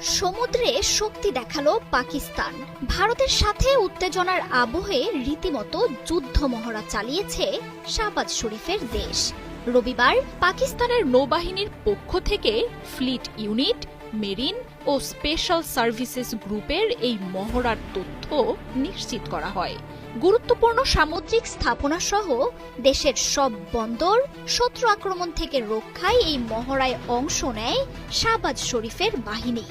সমুদ্রে শক্তি দেখালো পাকিস্তান। ভারতের সাথে উত্তেজনার আবহে রীতিমতো যুদ্ধ মহড়া চালিয়েছে শাহবাজ শরীফের দেশ। রবিবার পাকিস্তানের নৌবাহিনীর পক্ষ থেকে ফ্লিট ইউনিট, মেরিন ও স্পেশাল সার্ভিসেস গ্রুপের এই মহড়ার তথ্য নিশ্চিত করা হয়। গুরুত্বপূর্ণ সামুদ্রিক স্থাপনা সহ দেশের সব বন্দর শত্রু আক্রমণ থেকে রক্ষায় এই মহড়ায় অংশ নেয় শাহবাজ শরীফের বাহিনী।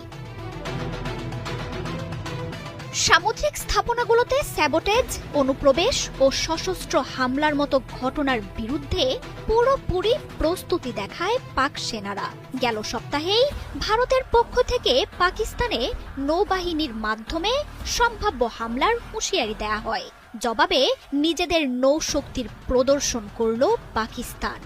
সামুদ্রিক স্থাপনাগুলোতে স্যাবোটেজ, অনুপ্রবেশ ও সশস্ত্র হামলার মতো ঘটনার বিরুদ্ধে পুরোপুরি প্রস্তুতি দেখায় পাক সেনারা। গেল সপ্তাহেই ভারতের পক্ষ থেকে পাকিস্তানে নৌবাহিনীর মাধ্যমে সম্ভাব্য হামলার হুঁশিয়ারি দেয়া হয়। জবাবে নিজেদের নৌশক্তির প্রদর্শন করল পাকিস্তান।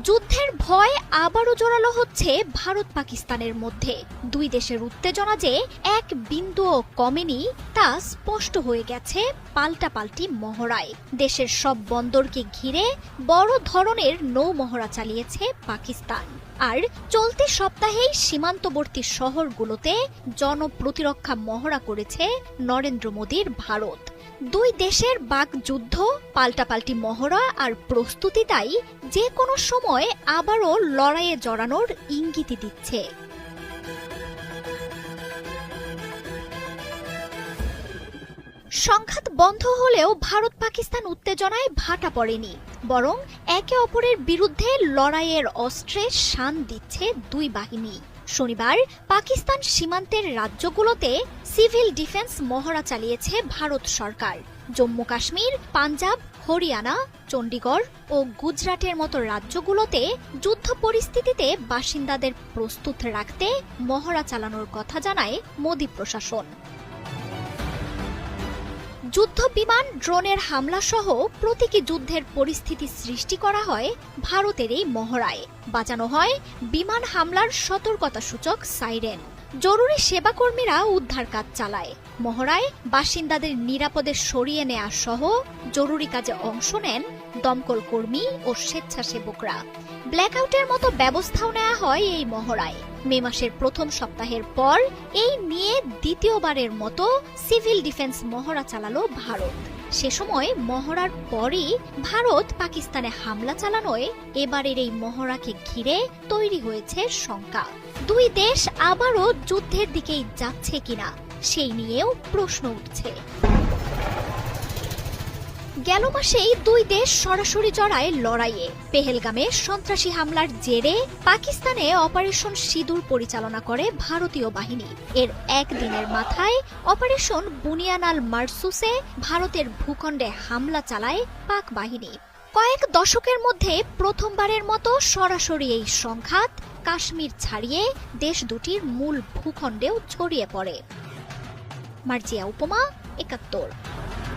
যুদ্ধের ভয় আবারও জোরালো হচ্ছে ভারত পাকিস্তানের মধ্যে। দুই দেশের উত্তেজনা যে এক বিন্দুও কমেনি তা স্পষ্ট হয়ে গেছে পাল্টাপাল্টি মহড়ায়। দেশের সব বন্দরকে ঘিরে বড় ধরনের নৌ মহড়া চালিয়েছে পাকিস্তান। আর চলতি সপ্তাহেই সীমান্তবর্তী শহরগুলোতে জনপ্রতিরক্ষা মহড়া করেছে নরেন্দ্র মোদীর ভারত। দুই দেশের বাকযুদ্ধ, পাল্টাপাল্টি মহড়া আর প্রস্তুতি তাই যে কোনো সময় আবারও লড়াইয়ে জড়ানোর ইঙ্গিতই দিচ্ছে। সংঘাত বন্ধ হলেও ভারত পাকিস্তান উত্তেজনায় ভাটা পড়েনি, বরং একে অপরের বিরুদ্ধে লড়াইয়ের অস্ত্রে শান দিচ্ছে দুই বাহিনী। শনিবার পাকিস্তান সীমান্তের রাজ্যগুলোতে সিভিল ডিফেন্স মহড়া চালিয়েছে ভারত সরকার। জম্মু কাশ্মীর, পাঞ্জাব, হরিয়ানা, চণ্ডীগড় ও গুজরাটের মতো রাজ্যগুলোতে যুদ্ধ পরিস্থিতিতে বাসিন্দাদের প্রস্তুত রাখতে মহড়া চালানোর কথা জানায় মোদী প্রশাসন। যুদ্ধ বিমান, ড্রোনের হামলা সহ প্রতীকী যুদ্ধের পরিস্থিতি সৃষ্টি করা হয় ভারতের এই মহড়ায়। বাজানো হয় বিমান হামলার সতর্কতা সূচক সাইরেন। জরুরি সেবাকর্মীরা উদ্ধার কাজ চালায়। মহড়ায় বাসিন্দাদের নিরাপদে সরিয়ে নেওয়া সহ জরুরি কাজে অংশ নেন দমকল কর্মী ও স্বেচ্ছাসেবকরা। ব্ল্যাকআউটের মতো ব্যবস্থাও নেওয়া হয় এই মহড়ায়। মে মাসের প্রথম সপ্তাহের পর এই নিয়ে দ্বিতীয়বারের মতো সিভিল ডিফেন্স মহড়া চালালো ভারত। সে সময় মহড়ার পরই ভারত পাকিস্তানে হামলা চালানোয় এবারের এই মহড়াকে ঘিরে তৈরি হয়েছে শঙ্কা। দুই দেশ আবারও যুদ্ধের দিকেই যাচ্ছে কিনা সেই নিয়েও প্রশ্ন উঠছে। গেল মাসেই দুই দেশ সরাসরি জড়ায় লড়াইয়ে। পেহেলগামে সন্ত্রাসী হামলার জেরে পাকিস্তানে অপারেশন সিঁদুর পরিচালনা করে ভারতীয় বাহিনী। এর একদিনের মাথায় অপারেশন বুনিয়ান-আল মারসুসে ভারতের ভূখণ্ডে হামলা চালায় পাক বাহিনী। কয়েক দশকের মধ্যে প্রথমবারের মতো সরাসরি এই সংঘাত কাশ্মীর ছাড়িয়ে দেশ দুটির মূল ভূখণ্ডেও ছড়িয়ে পড়ে। মার্জিয়া উপমা, ৭১।